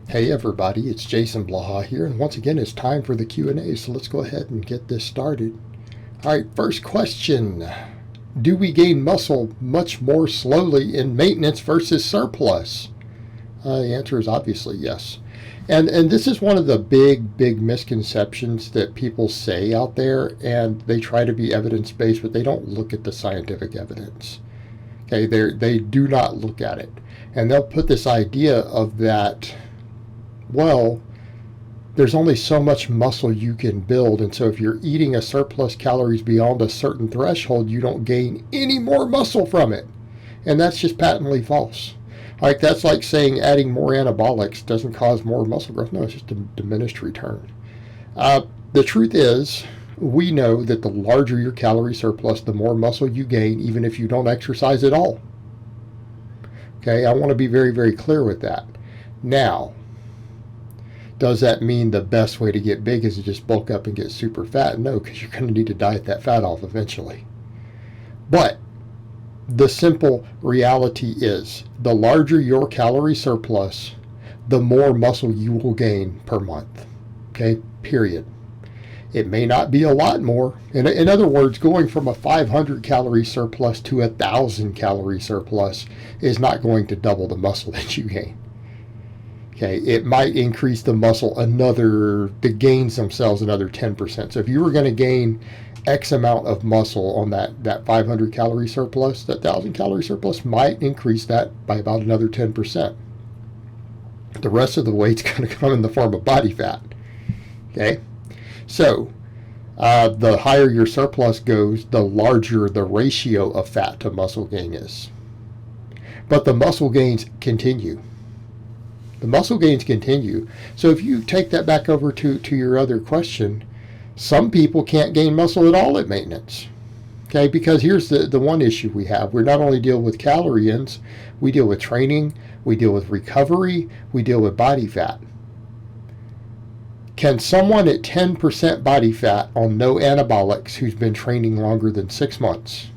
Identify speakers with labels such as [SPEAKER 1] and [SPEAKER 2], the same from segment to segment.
[SPEAKER 1] Hey everybody, it's Jason Blaha here, and once again it's time for the Q&A, so let's go ahead and get this started. Alright, first question. Do we gain muscle much more slowly in maintenance versus surplus? The answer is obviously yes. And this is one of the big misconceptions that people say out there, and they try to be evidence-based, but they don't look at the scientific evidence. Okay, they do not look at it. And they'll put this idea of that, well, there's only so much muscle you can build, and so if you're eating a surplus calories beyond a certain threshold, you don't gain any more muscle from it. And that's just patently false. Like, that's like saying adding more anabolics doesn't cause more muscle growth. No, it's just a diminished return. The truth is, we know that the larger your calorie surplus, the more muscle you gain, even if you don't exercise at all. Okay, I want to be very clear with that. Now, does that mean the best way to get big is to just bulk up and get super fat? No, because you're going to need to diet that fat off eventually. But the simple reality is, the larger your calorie surplus, the more muscle you will gain per month. Okay, period. It may not be a lot more. In other words, going from a 500 calorie surplus to 1,000 calorie surplus is not going to double the muscle that you gain. Okay, it might increase the muscle the gains themselves another 10%. So if you were going to gain X amount of muscle on that 500 calorie surplus, that 1,000 calorie surplus might increase that by about another 10%. The rest of the weight's going to come in the form of body fat. Okay, so the higher your surplus goes, the larger the ratio of fat to muscle gain is. But the muscle gains continue. The muscle gains continue. So if you take that back over to your other question, some people can't gain muscle at all at maintenance. Okay, because here's the one issue we have. We not only deal with calorie ins, we deal with training, we deal with recovery, we deal with body fat. Can someone at 10% body fat on no anabolics who's been training longer than 6 months,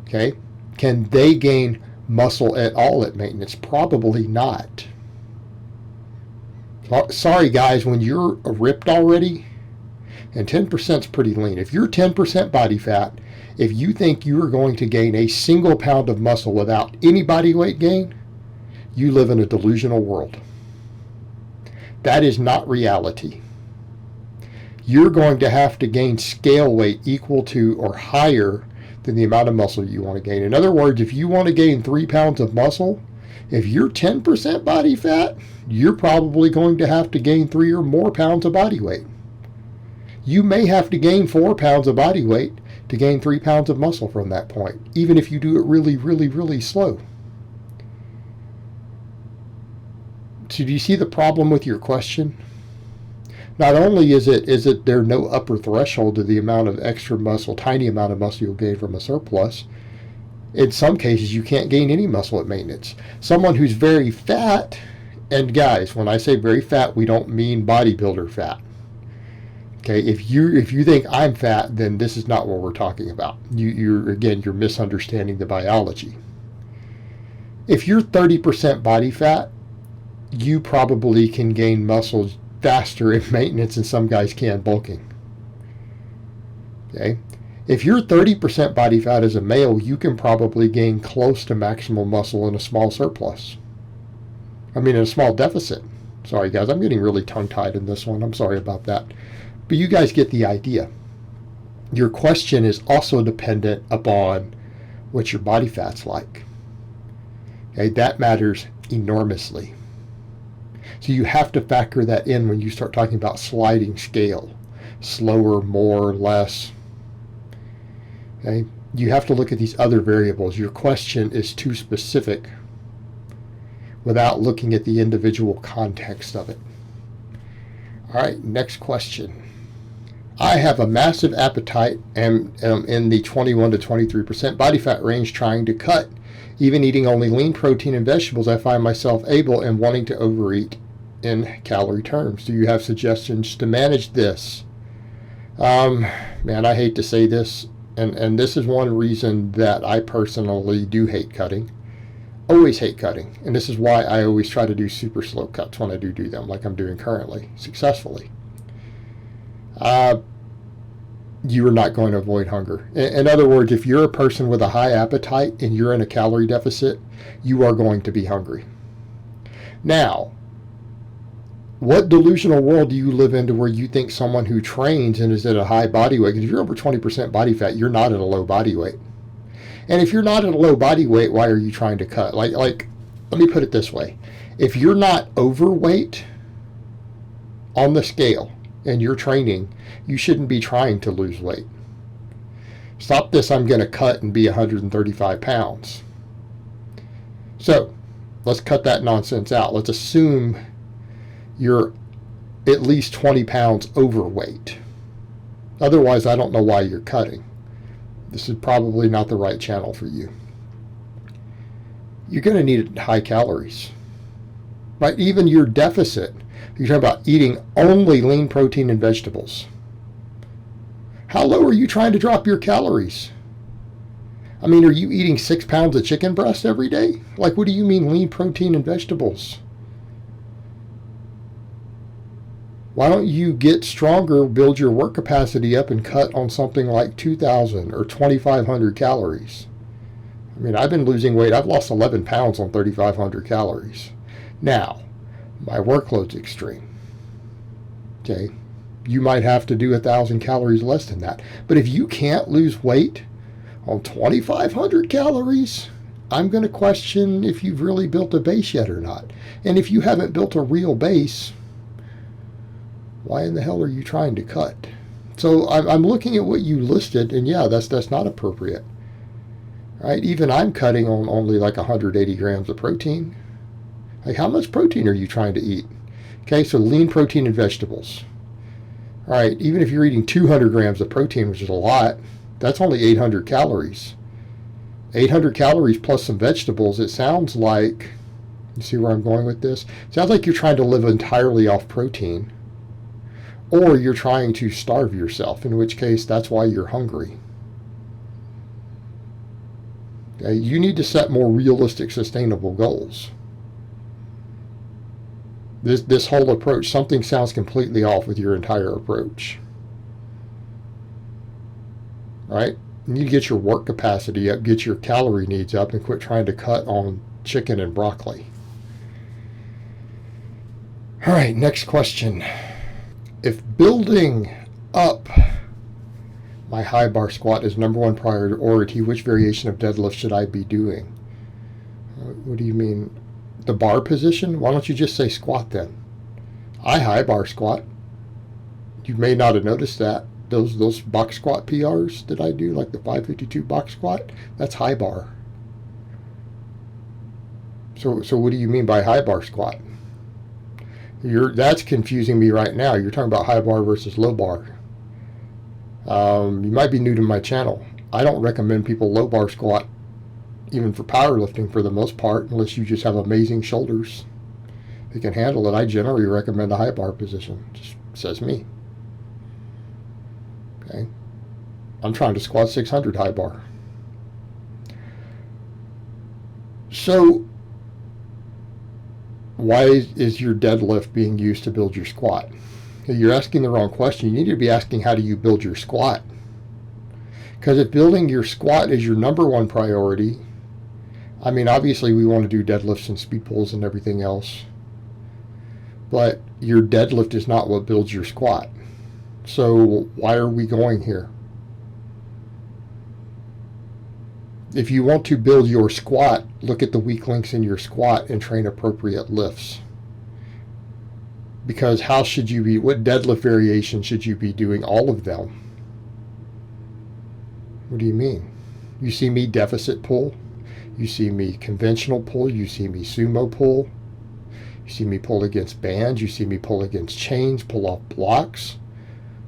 [SPEAKER 1] okay, can they gain muscle at all at maintenance? Probably not. Sorry guys, when you're ripped already, and 10% is pretty lean. If you're 10% body fat, if you think you are going to gain a single pound of muscle without any body weight gain, you live in a delusional world. That is not reality. You're going to have to gain scale weight equal to or higher than the amount of muscle you want to gain. In other words, if you want to gain 3 pounds of muscle, if you're 10% body fat, you're probably going to have to gain 3 or more pounds of body weight. You may have to gain 4 pounds of body weight to gain 3 pounds of muscle from that point, even if you do it really slow. So do you see the problem with your question? Not only is there no upper threshold to the amount of extra muscle, tiny amount of muscle you'll gain from a surplus, in some cases you can't gain any muscle at maintenance. Someone who's very fat, and guys, when I say very fat, we don't mean bodybuilder fat. Okay, if you think I'm fat, then this is not what we're talking about. You're misunderstanding the biology. If you're 30% body fat, you probably can gain muscle faster in maintenance than some guys can bulking. Okay, if you're 30% body fat as a male, you can probably gain close to maximal muscle in a small surplus. In a small deficit. Sorry guys, I'm getting really tongue-tied in this one. I'm sorry about that. But you guys get the idea. Your question is also dependent upon what your body fat's like. Okay, that matters enormously. So you have to factor that in when you start talking about sliding scale. Slower, more, less. Okay? You have to look at these other variables. Your question is too specific without looking at the individual context of it. All right, next question. I have a massive appetite and am in the 21 to 23% body fat range trying to cut. Even eating only lean protein and vegetables, I find myself able and wanting to overeat in calorie terms. Do you have suggestions to manage this? Man, I hate to say this, and this is one reason that I personally do hate cutting. always hate cutting, and this is why I always try to do super slow cuts when I do them, like I'm doing currently, successfully. You are not going to avoid hunger. In other words, if you're a person with a high appetite and you're in a calorie deficit, you are going to be hungry. Now, what delusional world do you live into where you think someone who trains and is at a high body weight, because if you're over 20% body fat, you're not at a low body weight. And if you're not at a low body weight, why are you trying to cut? Like, let me put it this way. If you're not overweight on the scale and you're training, you shouldn't be trying to lose weight. Stop this, I'm going to cut and be 135 pounds. So, let's cut that nonsense out. Let's assume you're at least 20 pounds overweight. Otherwise, I don't know why you're cutting. This is probably not the right channel for you. You're going to need high calories. Right? Even your deficit, you're talking about eating only lean protein and vegetables. How low are you trying to drop your calories? I mean, are you eating 6 pounds of chicken breast every day? Like, what do you mean lean protein and vegetables? Why don't you get stronger, build your work capacity up, and cut on something like 2,000 or 2,500 calories? I mean, I've been losing weight. I've lost 11 pounds on 3,500 calories. Now, my workload's extreme. Okay? You might have to do 1,000 calories less than that. But if you can't lose weight on 2,500 calories, I'm going to question if you've really built a base yet or not. And if you haven't built a real base, why in the hell are you trying to cut? So I'm looking at what you listed, and yeah, that's not appropriate. Right? Even I'm cutting on only like 180 grams of protein. Like, how much protein are you trying to eat? Okay, so lean protein and vegetables. All right, even if you're eating 200 grams of protein, which is a lot, that's only 800 calories. 800 calories plus some vegetables, it sounds like, you see where I'm going with this? It sounds like you're trying to live entirely off protein, or you're trying to starve yourself, in which case that's why you're hungry. Okay, you need to set more realistic, sustainable goals. This whole approach, something sounds completely off with your entire approach. Right? You need to get your work capacity up, get your calorie needs up, and quit trying to cut on chicken and broccoli. All right, next question. If building up my high bar squat is number one priority, which variation of deadlift should I be doing? What do you mean? The bar position? Why don't you just say squat then? I high bar squat. You may not have noticed that. Those box squat PRs that I do, like the 552 box squat, that's high bar. So what do you mean by high bar squat? That's confusing me right now. You're talking about high bar versus low bar. You might be new to my channel. I don't recommend people low bar squat, even for powerlifting for the most part, unless you just have amazing shoulders that can handle it. I generally recommend a high bar position. Just says me. Okay. I'm trying to squat 600 high bar. So why is your deadlift being used to build your squat? You're asking the wrong question. You need to be asking, how do you build your squat? Because if building your squat is your number one priority, I mean, obviously we want to do deadlifts and speed pulls and everything else, but your deadlift is not what builds your squat. So why are we going here? If you want to build your squat, look at the weak links in your squat and train appropriate lifts. Because what deadlift variation should you be doing? All of them. What do you mean? You see me deficit pull, you see me conventional pull, you see me sumo pull, you see me pull against bands, you see me pull against chains, pull off blocks.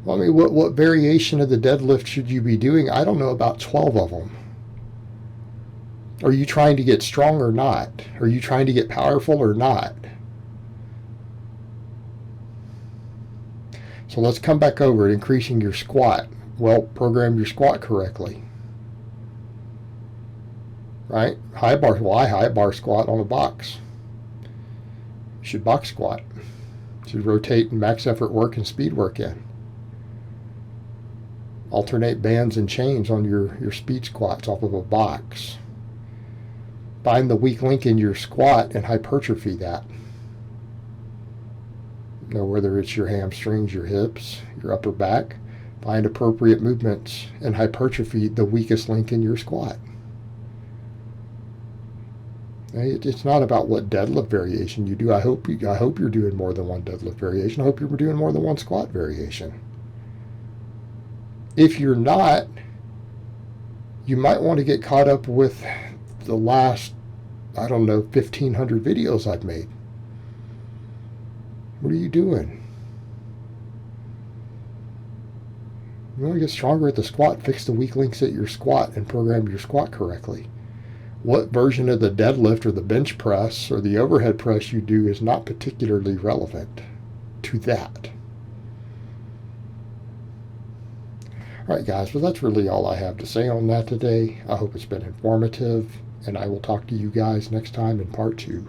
[SPEAKER 1] Well, I mean, what variation of the deadlift should you be doing? I don't know, about 12 of them. Are you trying to get strong or not? Are you trying to get powerful or not? So let's come back over to increasing your squat. Well, program your squat correctly. right? High bar, why high bar squat on a box? You should box squat. You should rotate max effort work and speed work in. Alternate bands and chains on your speed squats off of a box. Find the weak link in your squat and hypertrophy that. You know, whether it's your hamstrings, your hips, your upper back, find appropriate movements and hypertrophy the weakest link in your squat. It's not about what deadlift variation you do. I hope you're doing more than one deadlift variation. I hope you're doing more than one squat variation. If you're not, you might want to get caught up with the last, 1,500 videos I've made. What are you doing? You want to get stronger at the squat, fix the weak links at your squat, and program your squat correctly. What version of the deadlift or the bench press or the overhead press you do is not particularly relevant to that. All right, guys, well, that's really all I have to say on that today. I hope it's been informative, and I will talk to you guys next time in part 2.